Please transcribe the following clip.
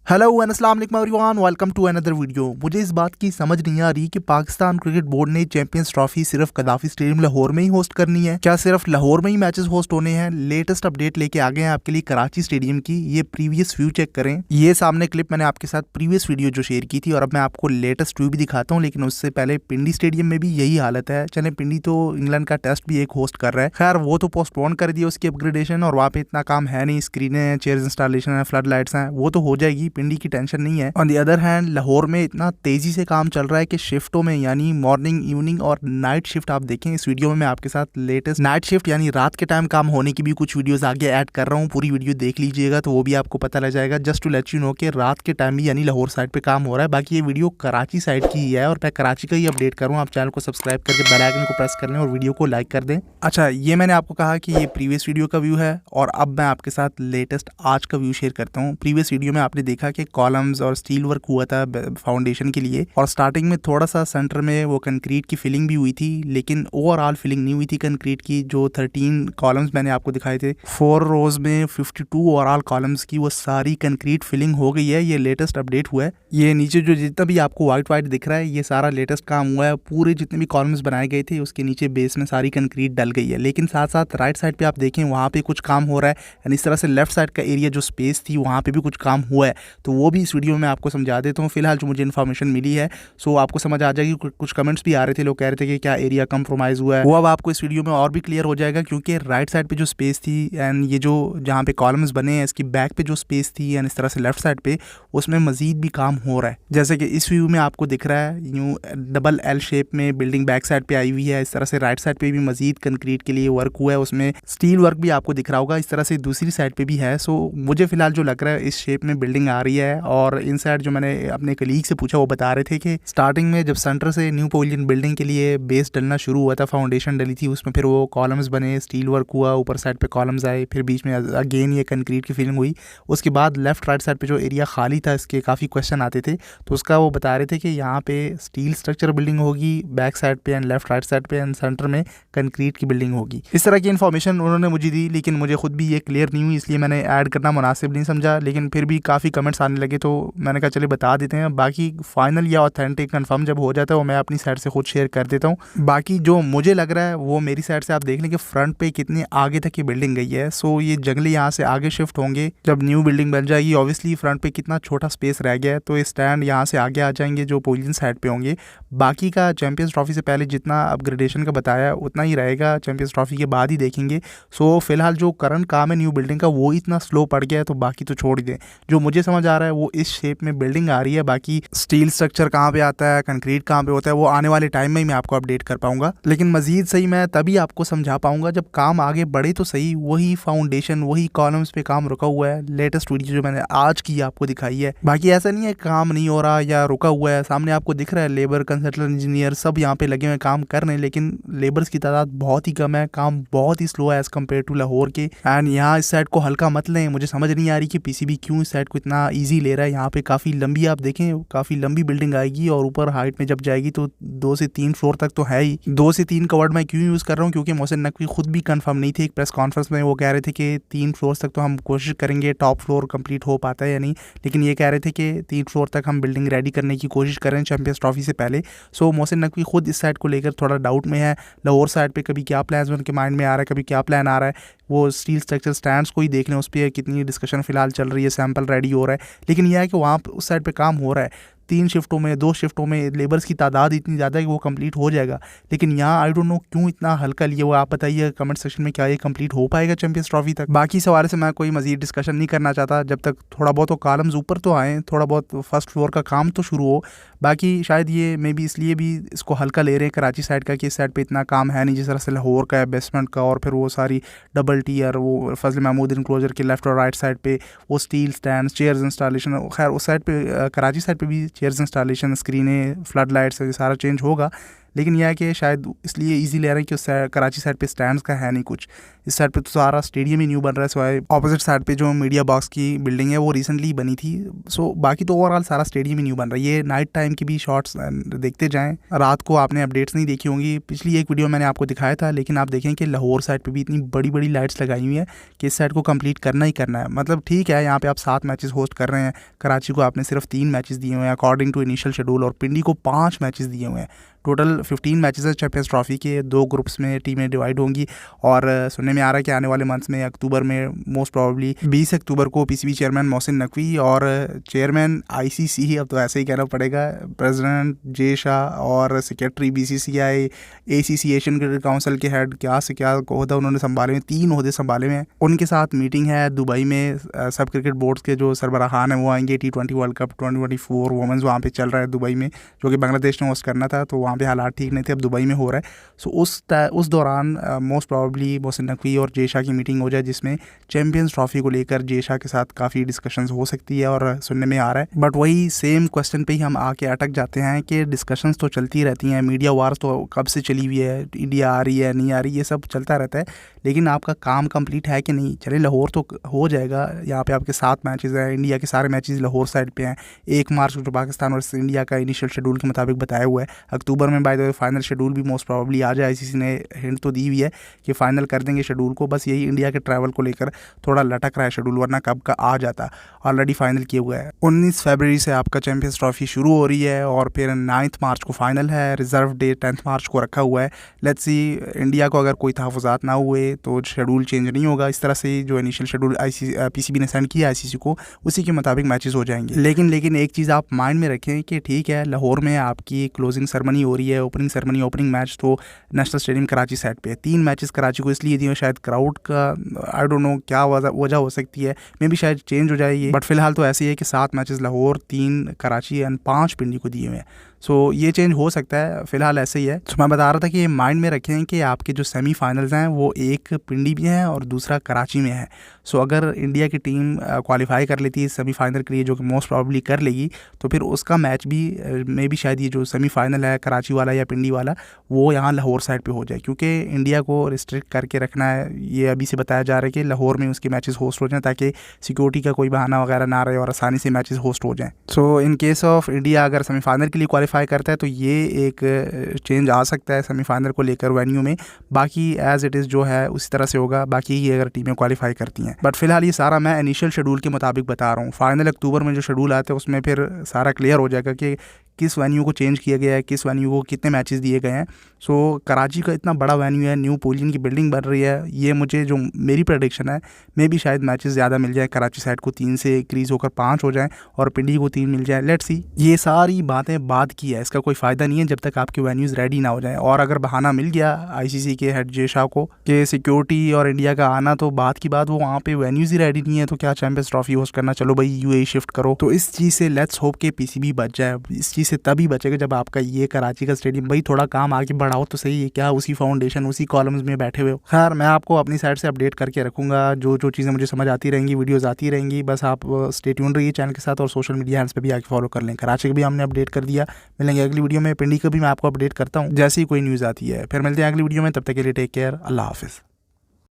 Hello and अस्सलाम वालेकुम everyone, welcome to another video. मुझे इस बात की समझ नहीं आ रही कि पाकिस्तान क्रिकेट बोर्ड ने चैंपियंस ट्रॉफी सिर्फ कदाफी स्टेडियम लाहौर में ही होस्ट करनी है। क्या सिर्फ लाहौर में ही मैचेस होस्ट होने हैं? लेटेस्ट अपडेट लेके आ गए हैं आपके लिए कराची स्टेडियम की। ये प्रीवियस व्यू चेक करें। ये सामने क्लिप मैंने आपके साथ प्रीवियस वीडियो जो शेयर की थी, और अब मैं आपको लेटेस्ट व्यू भी दिखाता हूँ। लेकिन उससे पहले पिंडी स्टेडियम में भी यही हालत है। चले, पिंडी तो इंग्लैंड का टेस्ट भी एक होस्ट कर रहा है। खैर, वो तो पोस्टपोन कर दिया उसकी अपग्रेडेशन, और वहाँ पे इतना काम है नहीं। स्क्रीनें हैं, चेयर्स इंस्टॉलेशन है, फ्लड लाइट्स हैं, वो तो हो जाएगी। पिंडी की टेंशन नहीं है। On the other hand, Lahore में इतना तेजी से काम चल रहा है कि शिफ्टों में, यानी मॉर्निंग, इवनिंग और नाइट शिफ्ट आप देखें। इस वीडियो में मैं आपके साथ लेटेस्ट नाइट शिफ्ट यानी रात के टाइम काम होने की भी कुछ वीडियोस आगे ऐड कर रहा हूँ। पूरी वीडियो देख लीजिएगा तो वो भी आपको पता लग जाएगा। Just to let you know कि रात के टाइम भी यानी लाहौर साइड पे काम हो रहा है। बाकी ये वीडियो कराची साइड की ही है और मैं कराची का ही अपडेट करूँ। आप चैनल को सब्सक्राइब करके बेल आइकन को प्रेस कर लें और वीडियो को लाइक कर दें। अच्छा, ये मैंने आपको कहा कि ये प्रीवियस वीडियो का व्यू है, और अब मैं आपके साथ लेटेस्ट आज का व्यू शेयर करता हूँ। प्रीवियस वीडियो में आपने देखा कि कॉलम्स और स्टील वर्क हुआ था फाउंडेशन के लिए, और स्टार्टिंग में थोड़ा सा सेंटर में वो कंक्रीट की फिलिंग भी हुई थी, लेकिन ओवरऑल फिलिंग नहीं हुई थी कंक्रीट की। जो 13 कॉलम्स मैंने आपको दिखाए थे, 4 रोज में 52 ओवरऑल कॉलम्स की वो सारी कंक्रीट फिलिंग हो गई है। ये लेटेस्ट अपडेट हुआ है। ये नीचे जो जितना भी आपको व्हाइट व्हाइट दिख रहा है, ये सारा लेटेस्ट काम हुआ है। पूरे जितने भी कॉलम्स बनाए गए थे उसके नीचे बेस में सारी कंक्रीट डल गई है। लेकिन साथ साथ राइट साइड पे आप देखें, वहाँ पे कुछ काम हो रहा है। यानी इस तरह से लेफ्ट साइड का एरिया जो स्पेस थी, वहाँ पे भी कुछ काम हुआ है। तो वो भी इस वीडियो में आपको समझा देता हूँ। फिलहाल जो मुझे इन्फॉर्मेशन मिली है, सो आपको समझ आ जाएगी। कुछ कमेंट्स भी आ रहे थे, लोग कह रहे थे कि क्या एरिया कंप्रोमाइज़ हुआ है, वो अब आपको इस वीडियो में और भी क्लियर हो जाएगा। क्योंकि राइट साइड पे जो स्पेस थी एंड ये जो जहाँ पे कॉलम्स बने हैं, इसकी बैक पे जो स्पेस थी एंड इस तरह से लेफ्ट साइड पे, उसमें मजीद भी काम हो रहा है। जैसे कि इस व्यू में आपको दिख रहा है, यूँ डबल एल शेप में बिल्डिंग बैक साइड पे आई हुई है। इस तरह से राइट साइड पे भी मजीद कंक्रीट के लिए वर्क हुआ है। उसमें स्टील वर्क भी आपको दिख रहा होगा। इस तरह से दूसरी साइड पे भी है। सो मुझे फिलहाल जो लग रहा है, इस शेप में बिल्डिंग आ रही है। और इन साइड जो मैंने अपने कलीग से पूछा, वो बता रहे थे कि स्टार्टिंग में जब सेंटर से न्यू पवेलियन बिल्डिंग के लिए बेस डलना शुरू हुआ था, फाउंडेशन डली थी, उसमें फिर वो कॉलम्स बने, स्टील वर्क हुआ, ऊपर साइड पे कॉलम्स आए, फिर बीच में अगेन ये कंक्रीट की फिलिंग हुई। उसके बाद लेफ्ट राइट साइड पे जो एरिया खाली था, इसके काफ़ी क्वेश्चन आते थे, तो उसका वो बता रहे थे कि यहाँ पे स्टील स्ट्रक्चर बिल्डिंग होगी बैक साइड पे एंड लेफ्ट राइट साइड पे, एंड सेंटर में कंक्रीट की बिल्डिंग होगी। इस तरह की इन्फॉर्मेशन उन्होंने मुझे दी, लेकिन मुझे खुद भी ये क्लियर नहीं हुई, इसलिए मैंने ऐड करना मुनासिब नहीं समझा। लेकिन फिर भी काफ़ी कमेंट्स आने लगे, तो मैंने कहा चलिए बता देते हैं। बाकी फाइनल या ऑथेंटिक कंफर्म जब हो जाता है, वो मैं अपनी साइड से खुद शेयर कर देता हूँ। बाकी जो मुझे लग रहा है वो मेरी साइड से आप देख लें कि फ्रंट पे कितनी आगे तक ये बिल्डिंग गई है। सो ये जंगली यहाँ से आगे शिफ्ट होंगे जब न्यू बिल्डिंग बन जाएगी। ऑब्वियसली फ्रंट पे कितना छोटा स्पेस रह गया है, तो ये स्टैंड यहाँ से आगे आ जाएंगे जो पवेलियन साइड पे होंगे। बाकी का चैंपियंस ट्रॉफी से पहले जितना अपग्रेडेशन का बताया उतना ही रहेगा, चैंपियंस ट्रॉफी के बाद ही देखेंगे। सो फिलहाल जो करंट काम है न्यू बिल्डिंग का, वो इतना स्लो पड़ गया है, तो बाकी तो छोड़ दें। जो मुझे समझ आ रहा है वो इस शेप में बिल्डिंग आ रही है। बाकी स्टील स्ट्रक्चर कहाँ पे आता है, कंक्रीट कहाँ पे होता है, वो आने वाले टाइम में ही मैं आपको अपडेट कर पाऊंगा। लेकिन मजीद सही मैं तभी आपको समझा पाऊंगा जब काम आगे बढ़े तो सही। वही फाउंडेशन, वही कॉलम्स पे काम रुका हुआ है। लेटेस्ट वीडियो जो मैंने आज की आपको दिखाई है। बाकी ऐसा नहीं है काम नहीं हो रहा या रुका हुआ है। सामने आपको दिख रहा है लेबर, कंसल्टेंट, इंजीनियर सब यहाँ पे लगे हुए काम कर रहे हैं, लेकिन लेबर्स की तादाद बहुत ही कम है। काम बहुत ही स्लो है एज कम्पेयर टू लाहौर के। एंड यहाँ इस साइड को हल्का मत लें। मुझे समझ नहीं आ रही कि पीसीबी क्यों इस साइड को इतना ईजी ले रहा है। यहाँ पे काफ़ी लंबी, आप देखें काफ़ी लंबी बिल्डिंग आएगी, और ऊपर हाइट में जब जाएगी तो 2 से 3 फ्लोर तक तो है ही। 2 से 3 का वर्ड मैं क्यों यूज़ कर रहा हूँ, क्योंकि मोहसिन नकवी खुद भी कंफर्म नहीं थे। एक प्रेस कॉन्फ्रेंस में वो कह रहे थे कि 3 फ्लोर तक तो हम कोशिश करेंगे, टॉप फ्लोर कंप्लीट हो पाता है या नहीं, लेकिन ये कह रहे थे कि 3 फ्लोर तक हम बिल्डिंग रेडी करने की कोशिश करें चैंपियंस ट्रॉफी से पहले। सो मोहसिन नकवी खुद इस साइड को लेकर थोड़ा डाउट में है। लाहौर साइड पे कभी क्या प्लान उनके माइंड में आ रहा है, कभी क्या प्लान आ रहा है। वो स्टील स्ट्रक्चर स्टैंड्स को ही देख लें, उस पर कितनी डिस्कशन फिलहाल चल रही है, सैंपल रेडी हो रहा है। लेकिन यह है कि वहाँ उस साइड पे काम हो रहा है। 3 शिफ्टों में, 2 शिफ्टों में लेबर्स की तादाद इतनी ज़्यादा है कि वो कंप्लीट हो जाएगा। लेकिन यहाँ आई डोंट नो क्यों इतना हल्का लिए। वो आप बताइए कमेंट सेक्शन में, क्या ये कंप्लीट हो पाएगा चैंपियंस ट्रॉफी तक? बाकी इस हवाले से मैं कोई मजीद डिस्कशन नहीं करना चाहता जब तक थोड़ा बहुत कॉलम्स ऊपर तो आएँ, थोड़ा बहुत फर्स्ट फ्लोर का काम तो शुरू हो। बाकी शायद ये मे बी इसलिए भी इसको हल्का ले रहे हैं कराची साइड का कि इस साइड पे इतना काम है नहीं, जिस तरह से लाहौर का है बेसमेंट का, और फिर वो सारी डबल टीयर, वो फजल महमूद इनक्लोजर के लेफ्ट और राइट साइड पे वो स्टील स्टैंड, चेयर्स इंस्टॉलेशन। खैर उस साइड पे कराची साइड पे भी चेयर्स इंस्टॉलेशन, स्क्रीनें, फ्लड लाइट्स, ये सारा चेंज होगा। लेकिन यह है कि शायद इसलिए ईजी ले रहे हैं कि उस कराची साइड पे स्टैंड्स का है नहीं कुछ, इस साइड पे तो सारा स्टेडियम ही न्यू बन रहा है। सो ऑपोजिट साइड पे जो मीडिया बॉक्स की बिल्डिंग है वो रिसेंटली बनी थी। सो बाकी तो ओवरऑल सारा स्टेडियम ही न्यू बन रहा है। ये नाइट टाइम की भी शॉट्स देखते जाएं। रात को आपने अपडेट्स नहीं देखी होंगी, पिछली एक वीडियो मैंने आपको दिखाया था, लेकिन आप देखें कि लाहौर साइड पे भी इतनी बड़ी बड़ी लाइट्स लगाई हुई है कि इस साइड को कंप्लीट करना ही करना है। मतलब ठीक है, यहाँ पे आप 7 मैचेस होस्ट कर रहे हैं, कराची को आपने सिर्फ 3 मैचेस दिए हुए हैं अकॉर्डिंग टू इनिशियल शेड्यूल, और पिंडी को 5 मैचेस दिए हुए हैं। टोटल 15 मैचेस है चैंपियंस ट्रॉफी के, 2 ग्रुप्स में टीमें डिवाइड होंगी। और सुनने में आ रहा है कि आने वाले मंथ्स में अक्टूबर में मोस्ट प्रॉब्ली 20 अक्टूबर को पीसीबी चेयरमैन मोहसिन नकवी और चेयरमैन आईसीसी, अब तो ऐसे ही कहना पड़ेगा, प्रेसिडेंट जे शाह और secretary BCCI, ACC Asian cricket council के हेड, क्या से क्या ओहदा उन्होंने संभाले हुए, 3 ओहदे संभाले हुए हैं। उनके साथ मीटिंग है दुबई में। सब क्रिकेट बोर्ड्स के जो सरबराहान हैं वो आएंगे। T20 वर्ल्ड कप 2024 वुमेंस वहाँ पे चल रहा है दुबई में, जो कि बांग्लादेश ने होस्ट करना था, तो वहाँ पे हालात ठीक नहीं थे, अब दुबई में हो रहा है। सो उस दौरान मोस्ट प्रॉब्ली मोहसिन नकवी और जे शाह की मीटिंग हो जाए, जिसमें चैंपियंस ट्रॉफी को लेकर जे शाह के साथ काफ़ी डिस्कशंस हो सकती है और सुनने में आ रहा है। बट वही सेम क्वेश्चन पे ही हम आके अटक जाते हैं कि डिस्कशंस तो चलती रहती हैं, मीडिया वार्स तो कब से चली हुई है, इंडिया आ रही है नहीं आ रही, ये सब चलता रहता है, लेकिन आपका काम कंप्लीट है कि नहीं। चले लाहौर तो हो जाएगा, यहाँ पे आपके 7 मैचेस हैं, इंडिया के सारे मैचेस लाहौर साइड पे हैं। 1 मार्च को जो पाकिस्तान और इंडिया का इनिशियल शेड्यूल के मुताबिक बताया हुआ है, अक्टूबर में by the way final schedule भी मोस्ट प्रॉब्ली आ जाए। आईसीसी ने हिंट तो दी हुई है कि फाइनल कर देंगे शेड्यूल को, बस यही इंडिया के ट्रैवल को लेकर थोड़ा लटक रहा है शेड्यूल, वरना कब का आ जाता। ऑलरेडी फाइनल किया हुआ है। 19 फरवरी से आपका चैंपियंस ट्रॉफी शुरू हो रही है और फिर 9 मार्च को फाइनल है। रिजर्व डे 10 मार्च को रखा हुआ है। लेट्स सी, इंडिया को अगर कोई तहफ़्फ़ुज़ात ना हुए तो शेड्यूल चेंज नहीं होगा। इस तरह से जो इनिशियल शेड्यूल पीसीबी ने सेंड किया आईसीसी को, उसी के मुताबिक मैचेस हो जाएंगे। लेकिन एक चीज़ आप माइंड में रखें कि ठीक है, लाहौर में आपकी क्लोजिंग सेरेमनी हो रही है, ओपनिंग मैच तो नेशनल स्टेडियम कराची साइड पे है। 3 मैचेस कराची को इसलिए दिए, शायद क्राउड का आई डोंट नो क्या वजह हो सकती है, मे भी शायद चेंज हो जाए ये, बट फिलहाल तो ऐसे ही है कि 7 मैचेस लाहौर, 3 कराची एंड 5 पिंडी को दिए हुए हैं। सो ये चेंज हो सकता है, फिलहाल ऐसे ही है। तो मैं बता रहा था कि ये माइंड में रखें कि आपके जो सेमीफाइनल्स हैं वो एक पिंडी में है और दूसरा कराची में है। सो अगर इंडिया की टीम क्वालिफाई कर लेती है सेमीफाइनल के लिए, जो कि मोस्ट प्रॉब्ली कर लेगी, तो फिर उसका मैच भी मे भी शायद ये जो सेमीफाइनल है कराची वाला या पिंडी वाला, वो यहाँ लाहौर साइड पे हो जाए, क्योंकि इंडिया को रिस्ट्रिक्ट करके रखना है। ये अभी से बताया जा रहा है कि लाहौर में उसके मैचेस होस्ट हो जाएं, ताकि सिक्योरिटी का कोई बहाना वगैरह ना रहे और आसानी से मैचेस होस्ट हो जाएँ। सो इन केस ऑफ इंडिया अगर सेमीफाइनल के लिए क्वालिफाई करता है तो ये एक चेंज आ सकता है सेमीफाइनल को लेकर वेन्यू में। बाकी एज इट इज़ जो है उसी तरह से होगा, बाकी ये अगर टीमें क्वालिफाई करती हैं। बट फिलहाल ये सारा मैं इनिशियल शेड्यूल के मुताबिक बता रहा हूँ। फाइनल अक्टूबर में जो शेड्यूल आता है उसमें फिर सारा क्लियर हो जाएगा कि किस वेन्यू को चेंज किया गया है, किस वेन्यू को कितने मैचेस दिए गए हैं। सो कराची का इतना बड़ा वेन्यू है, न्यू पोलियन की बिल्डिंग बन रही है, ये मुझे जो मेरी प्रेडिक्शन है, मे भी शायद मैचेस ज़्यादा मिल जाए, कराची साइड को 3 से इंक्रीज़ होकर 5 हो जाएं और पिंडी को 3 मिल जाए। लेट्स सी, ये सारी बातें बाद की है, इसका कोई फ़ायदा नहीं है जब तक आपके वेन्यूज़ रेडी ना हो जाएँ। और अगर बहाना मिल गया आईसीसी के हेड जे शाह को कि सिक्योरिटी और इंडिया का आना, तो बात की बात, वो वहाँ पे वेन्यूज़ ही रेडी नहीं है, तो क्या चैंपियंस ट्रॉफी होस्ट करना, चलो भाई यूएई शिफ्ट करो। तो इस चीज़ से लेट्स होप के पीसीबी बच जाए। इस चीज़ से तभी बचेगा जब आपका ये कराची का स्टेडियम, भाई थोड़ा काम आगे बढ़ाओ तो सही है, क्या उसी फाउंडेशन उसी कॉलम्स में बैठे हुए हो। खैर, मैं आपको अपनी साइड से अपडेट करके रखूँगा, जो चीज़ें मुझे समझ आती रहेंगी, वीडियोज़ आती रहेंगी। बस आप स्टे ट्यून्ड रहिए चैनल के साथ और सोशल मीडिया हैंड्स पे भी आके फॉलो कर लें। कराची का भी हमने अपडेट कर दिया, मिलेंगे अगली वीडियो में। पिंडी का भी मैं आपको अपडेट करता हूँ जैसे ही कोई न्यूज़ आती है। फिर मिलते हैं अगली वीडियो में, तब तक के लिए टेक केयर, अल्लाह हाफिज़।